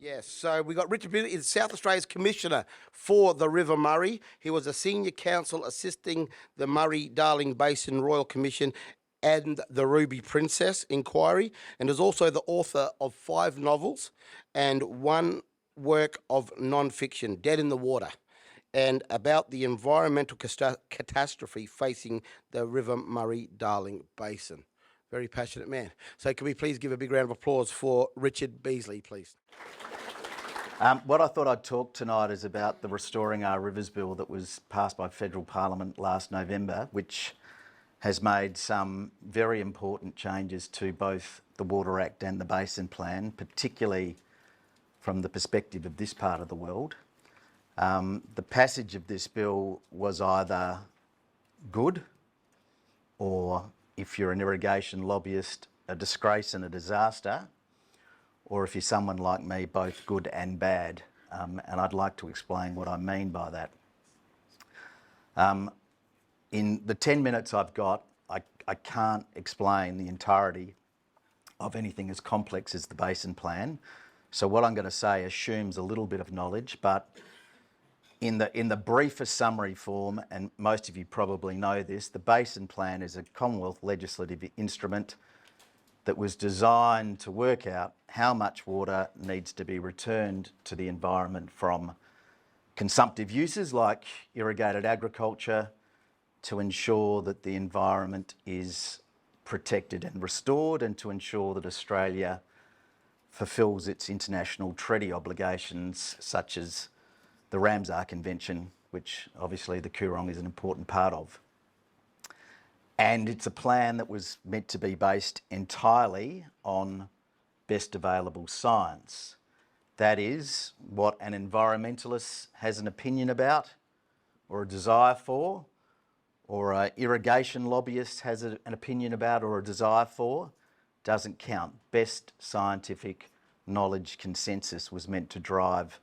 Yes, so we got Richard Beale is South Australia's Commissioner for the River Murray. He was a senior counsel assisting the Murray-Darling Basin Royal Commission and the Ruby Princess inquiry, and is also the author of 5 novels and 1 work of non-fiction, Dead in the Water, and about the environmental catastrophe facing the River Murray-Darling Basin. Very passionate man. So can we please give a big round of applause for Richard Beasley, please? What I thought I'd talk tonight is about the Restoring Our Rivers Bill that was passed by Federal Parliament last November, which has made some very important changes to both the Water Act and the Basin Plan, particularly from the perspective of this part of the world. The passage of this bill was either good or, if you're an irrigation lobbyist, a disgrace and a disaster, or if you're someone like me, both good and bad. And I'd like to explain what I mean by that. In the 10 minutes I've got, I can't explain the entirety of anything as complex as the Basin Plan. So what I'm going to say assumes a little bit of knowledge, but in the briefest summary form, and most of you probably know this, the Basin Plan is a Commonwealth legislative instrument that was designed to work out how much water needs to be returned to the environment from consumptive uses like irrigated agriculture to ensure that the environment is protected and restored, and to ensure that Australia fulfills its international treaty obligations such as the Ramsar Convention, which obviously the Coorong is an important part of. And it's a plan that was meant to be based entirely on best available science. That is, what an environmentalist has an opinion about or a desire for, or an irrigation lobbyist has an opinion about or a desire for, doesn't count. Best scientific knowledge consensus was meant to drive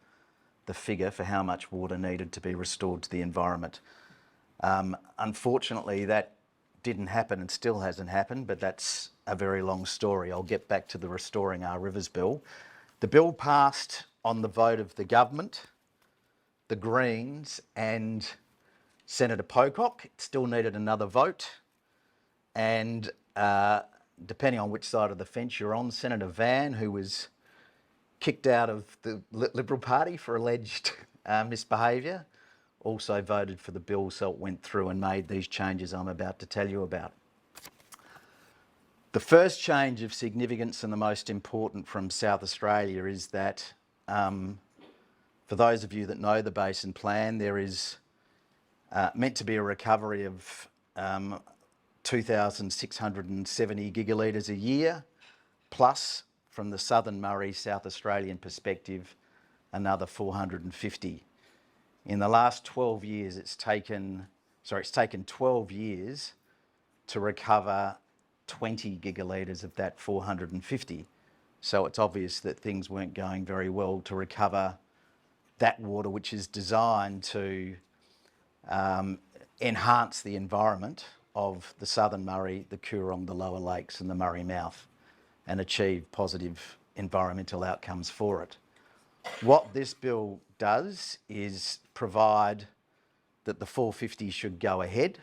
the figure for how much water needed to be restored to the environment. Unfortunately, that didn't happen and still hasn't happened, but that's a very long story. I'll get back to the Restoring Our Rivers Bill. The bill passed on the vote of the government, the Greens and Senator Pocock. It still needed another vote, and depending on which side of the fence you're on, Senator Van, who was kicked out of the Liberal Party for alleged misbehaviour, also voted for the bill, so it went through and made these changes I'm about to tell you about. The first change of significance and the most important from South Australia is that, for those of you that know the Basin Plan, there is meant to be a recovery of 2,670 gigalitres a year, plus from the Southern Murray South Australian perspective, another 450. In the last 12 years, it's taken 12 years to recover 20 gigalitres of that 450. So it's obvious that things weren't going very well to recover that water, which is designed to enhance the environment of the Southern Murray, the Coorong, the Lower Lakes and the Murray Mouth, and achieve positive environmental outcomes for it. What this bill does is provide that the 450 should go ahead,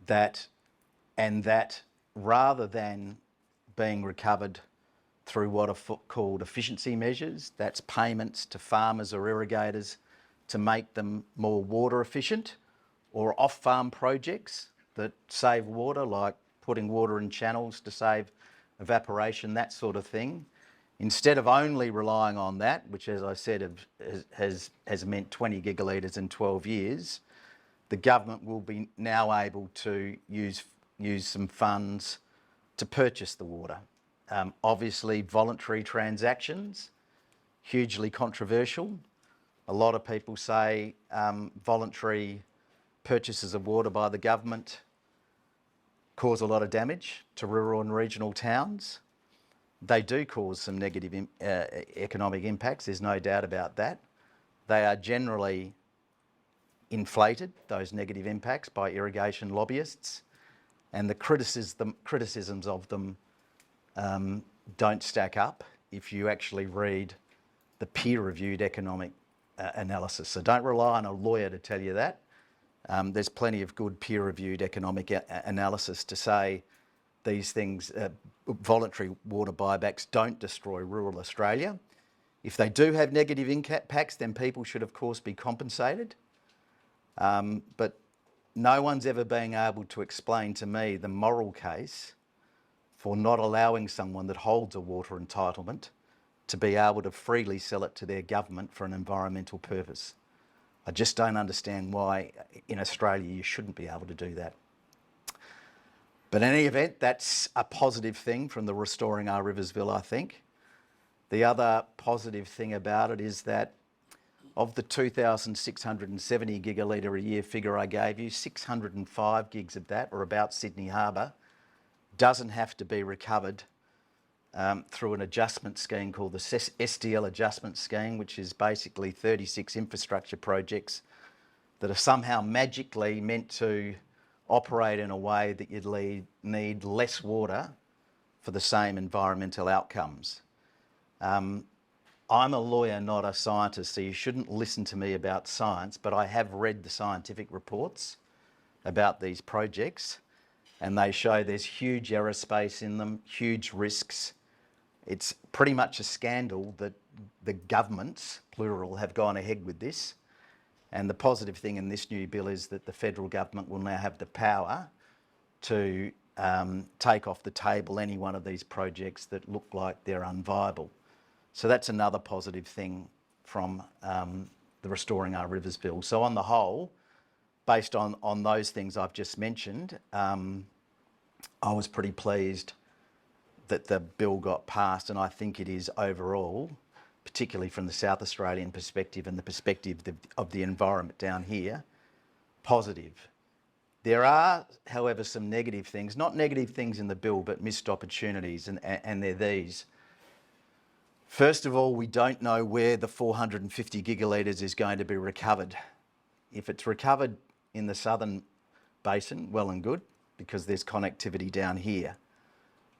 that rather than being recovered through what are called efficiency measures, that's payments to farmers or irrigators to make them more water efficient, or off-farm projects that save water, like putting water in channels to save evaporation, that sort of thing. Instead of only relying on that, which, as I said, has meant 20 gigalitres in 12 years, the government will be now able to use some funds to purchase the water. Obviously, voluntary transactions, hugely controversial. A lot of people say voluntary purchases of water by the government cause a lot of damage to rural and regional towns. They do cause some negative economic impacts, there's no doubt about that. They are generally inflated, those negative impacts, by irrigation lobbyists, and the criticisms of them don't stack up if you actually read the peer-reviewed economic analysis. So don't rely on a lawyer to tell you that. There's plenty of good peer-reviewed economic analysis to say these things, voluntary water buybacks don't destroy rural Australia. If they do have negative impacts, then people should of course be compensated. But no one's ever been able to explain to me the moral case for not allowing someone that holds a water entitlement to be able to freely sell it to their government for an environmental purpose. I just don't understand why in Australia you shouldn't be able to do that. But in any event, that's a positive thing from the Restoring Our Rivers Bill, I think. The other positive thing about it is that of the 2,670 gigalitre a year figure I gave you, 605 gigs of that, or about Sydney Harbour, doesn't have to be recovered through an adjustment scheme called the SDL Adjustment Scheme, which is basically 36 infrastructure projects that are somehow magically meant to operate in a way that you'd need less water for the same environmental outcomes. I'm a lawyer, not a scientist, so you shouldn't listen to me about science, but I have read the scientific reports about these projects, and they show there's huge error space in them, huge risks. It's pretty much a scandal that the governments, plural, have gone ahead with this. And the positive thing in this new bill is that the federal government will now have the power to take off the table any one of these projects that look like they're unviable. So that's another positive thing from the Restoring Our Rivers Bill. So on the whole, based on those things I've just mentioned, I was pretty pleased that the bill got passed, and I think it is overall, particularly from the South Australian perspective and the perspective of the environment down here, positive. There are, however, some negative things, not negative things in the bill, but missed opportunities, and they're these. First of all, we don't know where the 450 gigalitres is going to be recovered. If it's recovered in the southern basin, well and good, because there's connectivity down here.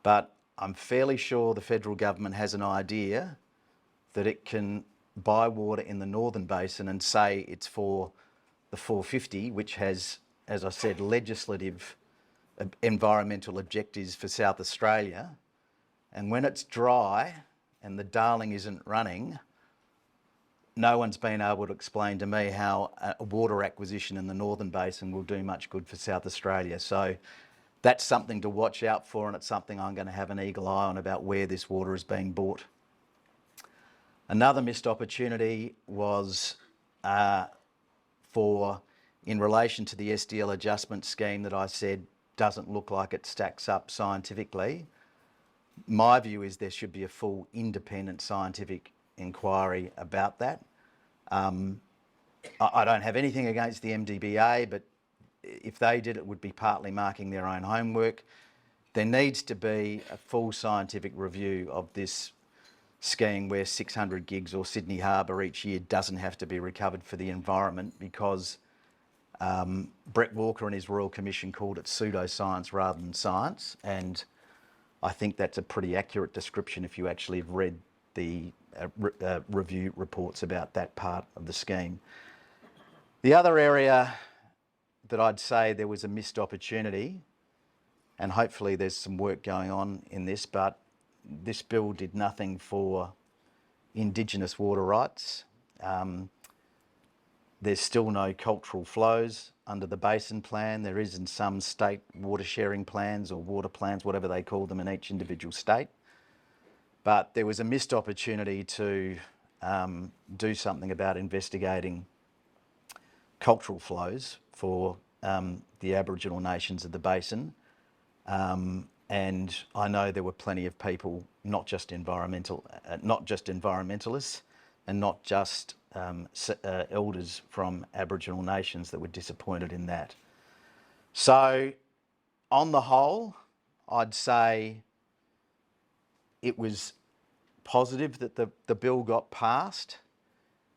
But I'm fairly sure the federal government has an idea that it can buy water in the northern basin and say it's for the 450, which has, as I said, legislative environmental objectives for South Australia. And when it's dry and the Darling isn't running, no one's been able to explain to me how a water acquisition in the northern basin will do much good for South Australia. So that's something to watch out for, and it's something I'm going to have an eagle eye on about where this water is being bought. Another missed opportunity was in relation to the SDL adjustment scheme that I said doesn't look like it stacks up scientifically. My view is there should be a full independent scientific inquiry about that. I don't have anything against the MDBA, but if they did, it would be partly marking their own homework. There needs to be a full scientific review of this scheme where 600 gigs or Sydney Harbour each year doesn't have to be recovered for the environment, because Brett Walker and his Royal Commission called it pseudoscience rather than science, and I think that's a pretty accurate description if you actually have read the review reports about that part of the scheme. The other area that I'd say there was a missed opportunity, and hopefully there's some work going on in this, but this bill did nothing for Indigenous water rights. There's still no cultural flows under the Basin Plan. There is in some state water sharing plans or water plans, whatever they call them in each individual state. But there was a missed opportunity to do something about investigating cultural flows for the Aboriginal nations of the Basin. And I know there were plenty of people, not just environmentalists, and not just elders from Aboriginal nations that were disappointed in that. So, on the whole, I'd say it was positive that the bill got passed.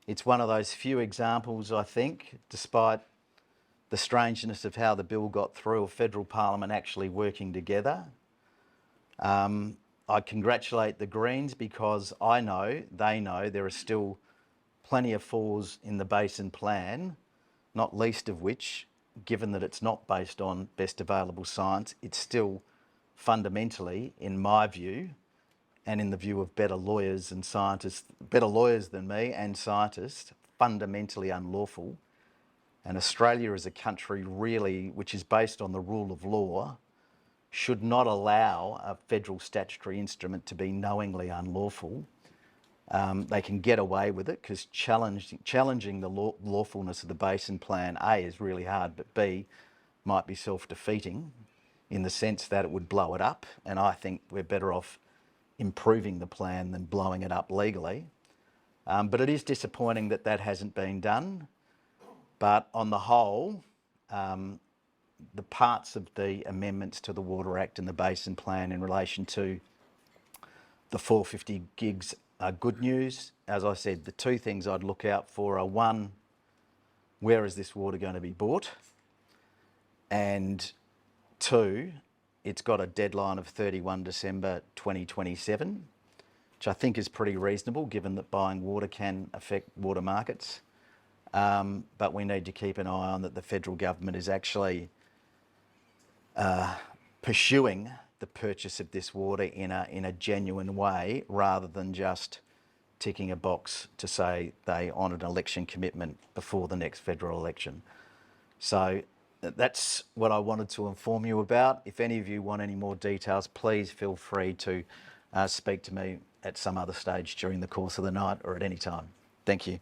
It's one of those few examples, I think, despite the strangeness of how the bill got through, a federal parliament actually working together. I congratulate the Greens because I know, they know, there are still plenty of flaws in the basin plan, not least of which, given that it's not based on best available science, it's still fundamentally, in my view, and in the view of better lawyers and scientists, better lawyers than me and scientists, fundamentally unlawful. And Australia as a country really, which is based on the rule of law, should not allow a federal statutory instrument to be knowingly unlawful. They can get away with it because challenging the lawfulness of the basin plan, A, is really hard, but B, might be self-defeating in the sense that it would blow it up. And I think we're better off improving the plan than blowing it up legally. But it is disappointing that that hasn't been done. But on the whole, the parts of the amendments to the Water Act and the Basin Plan in relation to the 450 gigs are good news. As I said, the two things I'd look out for are, one, where is this water going to be bought? And two, it's got a deadline of 31 December 2027, which I think is pretty reasonable given that buying water can affect water markets. But we need to keep an eye on that the federal government is actually pursuing the purchase of this water in a genuine way, rather than just ticking a box to say they honoured an election commitment before the next federal election. So that's what I wanted to inform you about. If any of you want any more details, please feel free to speak to me at some other stage during the course of the night or at any time. Thank you.